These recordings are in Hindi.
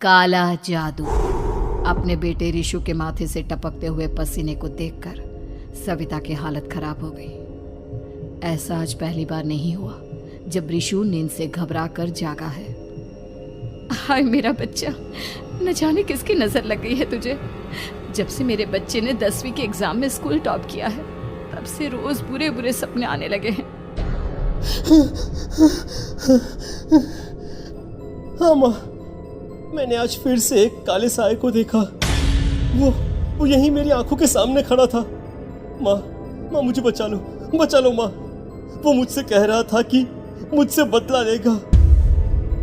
काला जादू। अपने बेटे रिशु के माथे से टपकते हुए पसीने को देखकर सविता की हालत खराब हो गई। ऐसा आज पहली बार नहीं हुआ जब रिशु नींद से घबरा कर जागा है। हाय मेरा बच्चा, न जाने किसकी नजर लग गई है तुझे। जब से मेरे बच्चे ने 10वीं के एग्जाम में स्कूल टॉप किया है तब से रोज बुरे बुरे सपने आने लगे हैं। हाँ माँ, मैंने आज फिर से एक काले साए को देखा। वो यहीं मेरी आंखों के सामने खड़ा था। माँ मुझे बचा लो माँ। वो मुझसे कह रहा था कि मुझसे बदला लेगा।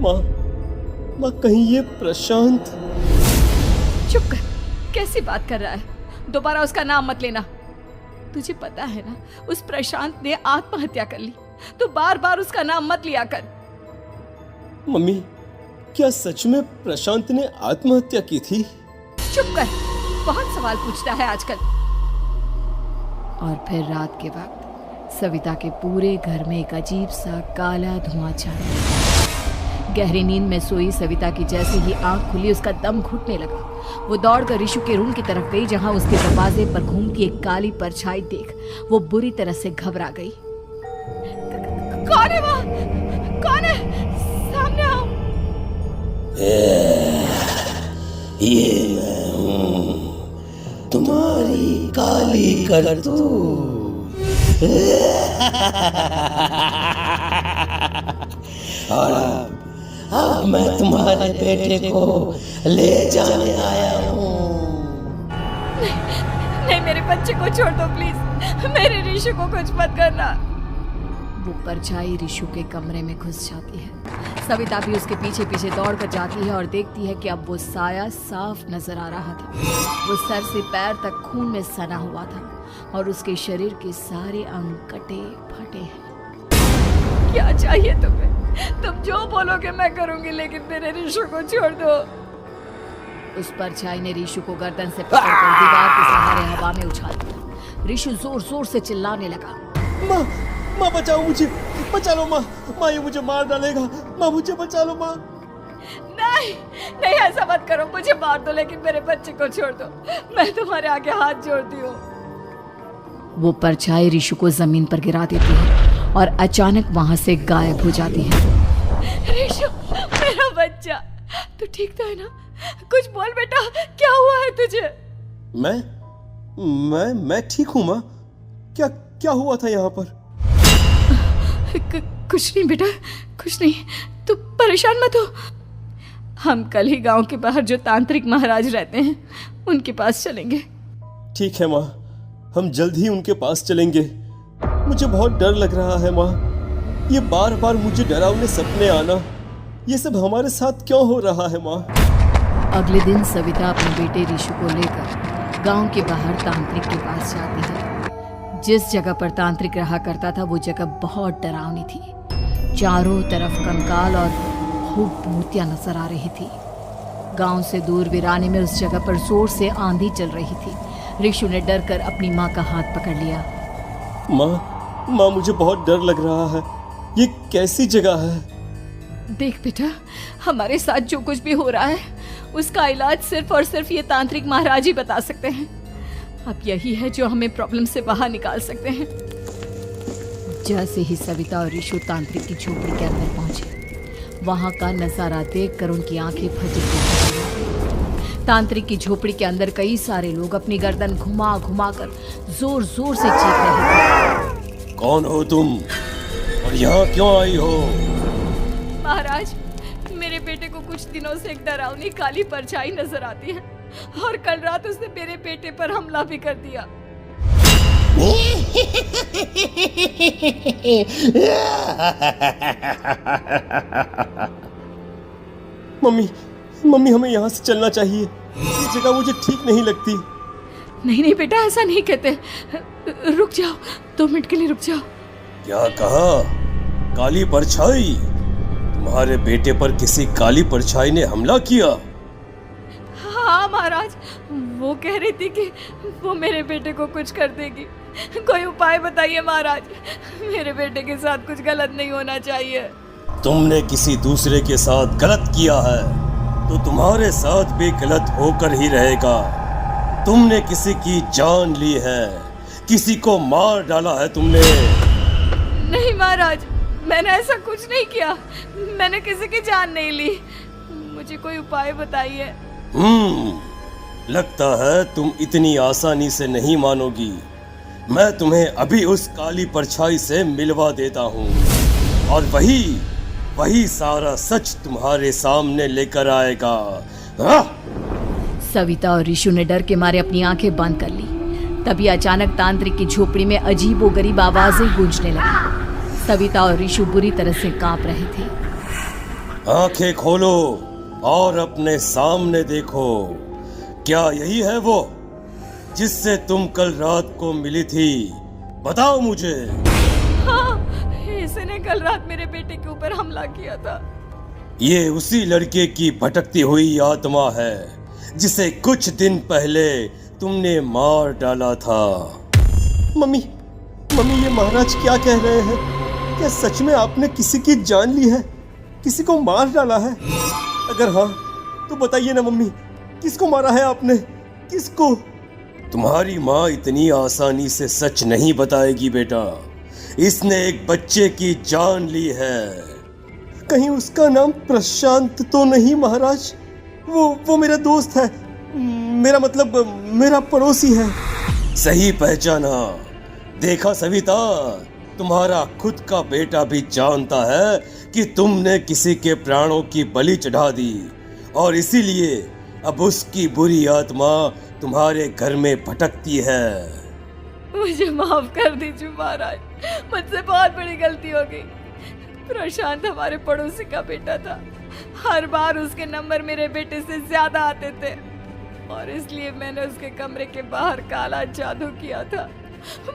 माँ कहीं ये प्रशांत। चुप कर, कैसी बात कर रहा है? दोबारा उसका नाम मत लेना। तुझे पता है ना, उस प्रशांत ने आत्महत्या कर ली, तो बार बार उसका नाम मत लिया कर। मम्मी, क्या सच में प्रशांत ने आत्महत्या की थी? चुप कर, बहुत सवाल पूछता है आजकल। और फिर रात के वक्त सविता के पूरे घर में एक अजीब सा काला धुआं छा गया। गहरी नींद में सोई सविता की जैसे ही आंख खुली उसका दम घुटने लगा। वो दौड़कर रिशु के रूम की तरफ गई जहां उसके दरवाजे पर घूमती एक काली परछाई देख वो बुरी तरह से घबरा गई। कौन है वहाँ? कौन है? सामने आओ। ये मैं हूँ, तुम्हारी काली करतूत। और अब मैं तुम्हारे बेटे को ले जाने आया हूँ। नहीं, मेरे बच्चे को छोड़ दो प्लीज। मेरे रिशु को कुछ मत करना। वो परछाई रिशु के कमरे में घुस जाती है। सविता भी उसके पीछे पीछे दौड़ कर जाती है और देखती है कि अब वो साया साफ नजर आ रहा था। वो सर से पैर तक खून में सना हुआ था और उसके शरीर के सारे अंग कटे फटे हैं। क्या चाहिए तुम्हें? तुम जो बोलोगे मैं करूंगी, लेकिन मेरे रिशु को छोड़ दो। उस परछाई ने रिशु को गर्दन से पकड़कर दीवार के सहारे हवा में उछाल दिया। रिशु जोर जोर से चिल्लाने लगा। माँ बचाओ मुझे, बचा लो माँ ये मुझे मार डालेगा। माँ मुझे बचा लो माँ। नहीं ऐसा मत करो, मुझे मार दो लेकिन मेरे बच्चे को छोड़ दो। मैं तुम्हारे आगे हाथ जोड़ती हूँ। वो परछाई रिशु को जमीन पर गिरा देती है और अचानक वहां से गायब हो जाती है। रिशु, मेरा बच्चा, तू ठीक तो है ना? कुछ बोल बेटा, क्या हुआ है तुझे? मैं ठीक हूँ माँ। क्या हुआ था यहाँ पर? कुछ नहीं बेटा, कुछ नहीं। तू परेशान मत हो। हम कल ही गांव के बाहर जो तांत्रिक महाराज रहते हैं उनके पास चलेंगे। ठीक है माँ, हम जल्द ही उनके पास चलेंगे। मुझे बहुत डर लग रहा है माँ। ये बार बार मुझे डरावने सपने आना, ये सब हमारे साथ क्यों हो रहा है माँ? अगले दिन सविता अपने बेटे रिशु को लेकर गांव के बाहर तांत्रिक के पास जाती है। जिस जगह पर तांत्रिक रहा करता था वो जगह बहुत डरावनी थी। चारों तरफ कंकाल और खूब मूर्तियां नजर आ रही थी। गांव से दूर वीराने में उस जगह पर जोर से आंधी चल रही थी। रिशु ने डर कर अपनी माँ का हाथ पकड़ लिया। माँ मुझे बहुत डर लग रहा है। ये कैसी जगह है? देख बेटा, हमारे साथ जो कुछ भी हो रहा है उसका इलाज सिर्फ और सिर्फ ये तांत्रिक महाराज ही बता सकते हैं। अब यही है जो हमें प्रॉब्लम से बाहर निकाल सकते हैं। जैसे ही सविता और रिशु तांत्रिक की झोपड़ी के अंदर पहुंचे, वहां का नजारा देखकर उनकी आंखें फटी थी। तांत्रिक की झोपड़ी के अंदर कई सारे लोग अपनी गर्दन घुमा घुमा कर जोर जोर से चीख रहे थे। कौन हो तुम और यहाँ क्यों आई हो? महाराज, मेरे बेटे को कुछ दिनों से एक डरावनी काली परछाई नजर आती है और कल रात उसने मेरे बेटे पर हमला भी कर दिया। मम्मी हमें यहाँ से चलना चाहिए। ये जगह मुझे ठीक नहीं लगती। नहीं बेटा, ऐसा नहीं कहते। रुक जाओ, 2 मिनट के लिए रुक जाओ। क्या कहा? काली परछाई? तुम्हारे बेटे पर किसी काली परछाई ने हमला किया? हाँ महाराज, वो कह रही थी कि वो मेरे बेटे को कुछ कर देगी। कोई उपाय बताइए महाराज, मेरे बेटे के साथ कुछ गलत नहीं होना चाहिए। तुमने किसी दूसरे के साथ गलत किया है। तो तुम्हारे साथ भी गलत होकर ही रहेगा। तुमने किसी की जान ली है, किसी को मार डाला है तुमने। नहीं महाराज, मैंने ऐसा कुछ नहीं किया। मैंने किसी की जान नहीं ली। मुझे कोई उपाय बताइए। लगता है तुम इतनी आसानी से नहीं मानोगी। मैं तुम्हें अभी उस काली परछाई से मिलवा देता हूँ और वही सारा सच तुम्हारे सामने लेकर आएगा। हाँ? सविता और ऋषु ने डर के मारे अपनी आंखें बंद कर ली। तभी अचानक तांत्रिक की झोपड़ी में अजीबोगरीब आवाजें गूंजने लगी। सविता और ऋषु बुरी तरह से कांप रहे थे। आंखें खोलो और अपने सामने देखो। क्या यही है वो जिससे तुम कल रात को मिली थी? बताओ मुझे। हाँ, इसने कल रात मेरे बेटे के ऊपर हमला किया था। ये उसी लड़के की भटकती हुई आत्मा है जिसे कुछ दिन पहले तुमने मार डाला था। मम्मी, ये महाराज क्या कह रहे हैं? क्या सच में आपने किसी की जान ली है, किसी को मार डाला है? अगर हाँ तो बताइए ना मम्मी, किसको मारा है आपने? किसको? तुम्हारी माँ इतनी आसानी से सच नहीं बताएगी बेटा। इसने एक बच्चे की जान ली है। कहीं उसका नाम प्रशांत तो नहीं महाराज? वो मेरा दोस्त है, मेरा मतलब मेरा पड़ोसी है। सही पहचाना। देखा सविता, तुम्हारा खुद का बेटा भी जानता है कि तुमने किसी के प्राणों की बलि चढ़ा दी और इसीलिए अब उसकी बुरी आत्मा तुम्हारे घर में भटकती है। मुझे माफ कर दीजिए महाराज, मुझसे बहुत बड़ी गलती हो गई। प्रशांत हमारे पड़ोसी का बेटा था। हर बार उसके नंबर मेरे बेटे से ज्यादा आते थे और इसलिए मैंने उसके कमरे के बाहर काला जादू किया था,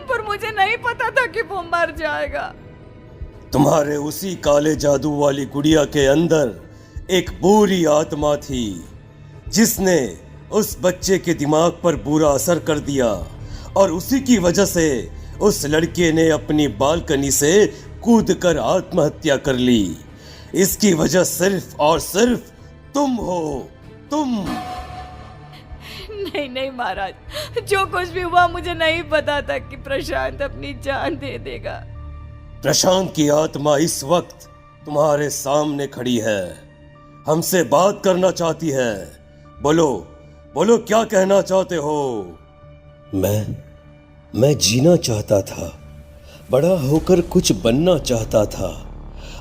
पर मुझे नहीं पता था कि वो मर जाएगा। तुम्हारे उसी काले जादू वाली गुड़िया के अंदर एक बुरी आत्मा थी जिसने उस बच्चे के दिमाग पर बुरा असर कर दिया और उसी की वजह से उस लड़के ने अपनी बालकनी से कूदकर आत्महत्या कर ली। इसकी वजह सिर्फ और सिर्फ तुम हो, तुम। नहीं महाराज, जो कुछ भी हुआ मुझे नहीं पता था कि प्रशांत अपनी जान दे देगा। प्रशांत की आत्मा इस वक्त तुम्हारे सामने खड़ी है, हमसे बात करना चाहती है। बोलो क्या कहना चाहते हो? मैं जीना चाहता था, बड़ा होकर कुछ बनना चाहता था।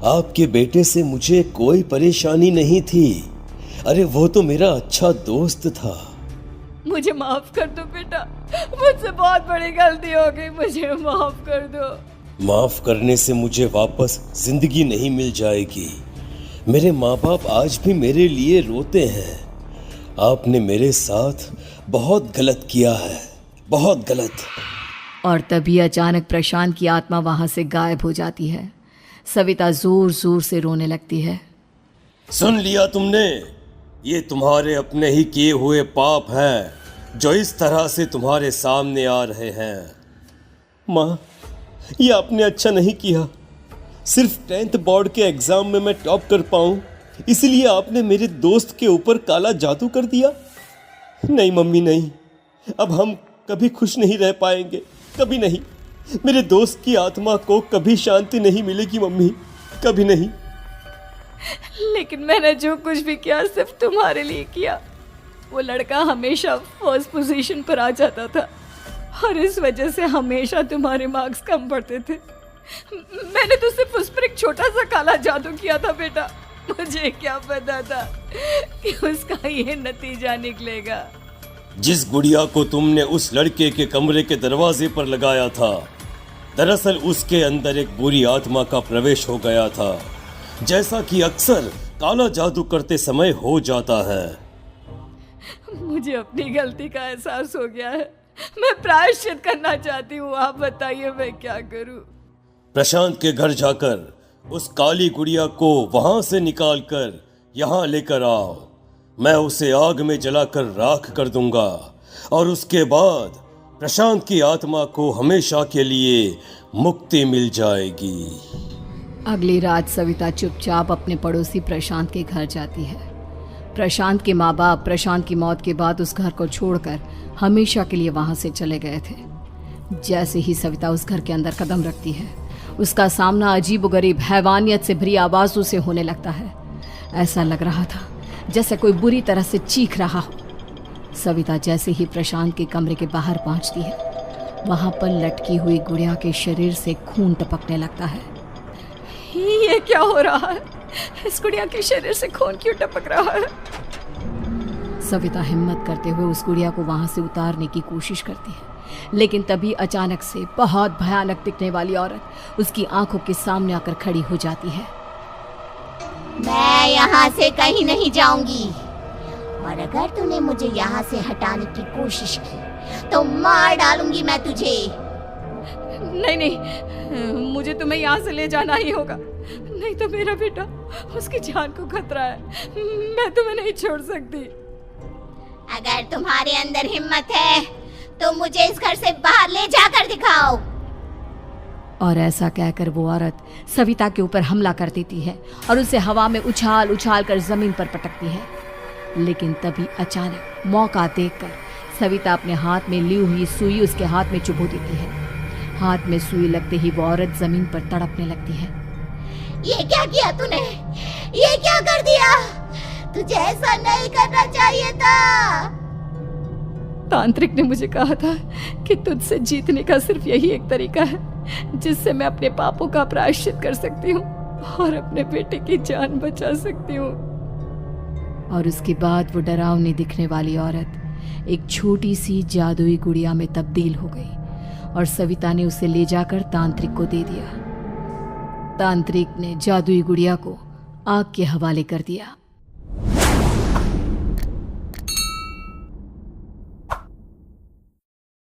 आपके बेटे से मुझे कोई परेशानी नहीं थी। अरे वो तो मेरा अच्छा दोस्त था। मुझे माफ कर दो बेटा, मुझसे बहुत बड़ी गलती हो गई, मुझे माफ कर दो। माफ करने से मुझे वापस जिंदगी नहीं मिल जाएगी। मेरे माँ बाप आज भी मेरे लिए रोते हैं। आपने मेरे साथ बहुत गलत किया है, बहुत गलत। और तभी अचानक प्रशांत की आत्मा वहां से गायब हो जाती है। सविता जोर जोर से रोने लगती है। सुन लिया तुमने? ये तुम्हारे अपने ही किए हुए पाप हैं जो इस तरह से तुम्हारे सामने आ रहे हैं। माँ, ये आपने अच्छा नहीं किया। सिर्फ 10th बोर्ड के एग्जाम में मैं टॉप कर पाऊं, इसीलिए आपने मेरे दोस्त के ऊपर काला जादू कर दिया। नहीं मम्मी, नहीं, अब हम कभी खुश नहीं रह पाएंगे, कभी नहीं। मेरे दोस्त की आत्मा को कभी शांति नहीं मिलेगी मम्मी, कभी नहीं। लेकिन मैंने जो कुछ भी किया सिर्फ तुम्हारे लिए किया। वो लड़का हमेशा फर्स्ट पोजीशन पर आ जाता था और इस वजह से हमेशा तुम्हारे मार्क्स कम पड़ते थे। मैंने तो सिर्फ उस पर एक छोटा सा काला जादू किया था बेटा। मुझे क्या पता था कि उसका ये नतीजा निकलेगा। जिस गुड़िया को तुमने उस लड़के के कमरे के दरवाजे पर लगाया था, दरअसल उसके अंदर एक बुरी आत्मा का प्रवेश हो गया था, जैसा कि अक्सर काला जादू करते समय हो जाता है। मुझे अपनी गलती का एहसास हो गया है। मैं प्रायश्चित करना चाहती हूँ। आप बताइए मैं क्या करूँ? प्रशांत के घर जाकर उस काली गुड़िया को वहां से निकालकर यहाँ लेकर आओ। मैं उसे आग में जलाकर राख कर दूंगा और उसके बाद प्रशांत की आत्मा को हमेशा के लिए मुक्ति मिल जाएगी। अगली रात सविता चुपचाप अपने पड़ोसी प्रशांत के घर जाती है। प्रशांत के माँ बाप प्रशांत की मौत के बाद उस घर को छोड़कर हमेशा के लिए वहां से चले गए थे। जैसे ही सविता उस घर के अंदर कदम रखती है, उसका सामना अजीबोगरीब हैवानियत से भरी आवाजों से होने लगता है। ऐसा लग रहा था जैसे कोई बुरी तरह से चीख रहा हो। सविता जैसे ही प्रशांत के कमरे के बाहर पहुंचती है, वहां पर लटकी हुई गुड़िया के शरीर से खून टपकने लगता है। ये क्या हो रहा है? इस गुड़िया के शरीर से खून क्यों टपक रहा है? सविता हिम्मत करते हुए उस गुड़िया को वहां से उतारने की कोशिश करती है, लेकिन तभी अचानक से बहुत भयानक दिखने वाली औरत उसकी आंखों के सामने आकर खड़ी हो जाती है। मैं यहाँ से कहीं नहीं जाऊंगी, और अगर तूने मुझे यहाँ से हटाने की कोशिश की तो मार डालूंगी मैं तुझे। नहीं नहीं, मुझे तुम्हें यहाँ से ले जाना ही होगा, नहीं तो मेरा बेटा, उसकी जान को खतरा है। मैं तुम्हें नहीं छोड़ सकती। अगर तुम्हारे अंदर हिम्मत है तो मुझे इस घर से बाहर ले जाकर दिखाओ। और ऐसा कहकर वो औरत सविता के ऊपर हमला कर देती है और उसे हवा में उछाल उछाल कर जमीन पर पटकती है। लेकिन तभी अचानक मौका देखकर सविता अपने हाथ में ली हुई सुई उसके हाथ में चुभो देती है। हाथ में सुई लगते ही वो औरत जमीन पर तड़पने लगती है। ये क्या किया तूने? ये क्या कर दिया? तुझे ऐसा नहीं करना चाहिए था। तांत्रिक ने मुझे कहा था कि तुझसे जीतने का सिर्फ यही एक तरीका है जिससे मैं अपने पापों का प्रायश्चित कर सकती हूँ और अपने बेटे की जान बचा सकती हूँ। और उसके बाद वो डरावनी दिखने वाली औरत एक छोटी सी जादुई गुड़िया में तब्दील हो गई और सविता ने उसे ले जाकर तांत्रिक को दे दिया। तांत्रिक ने जादुई गुड़िया को आग के हवाले कर दिया।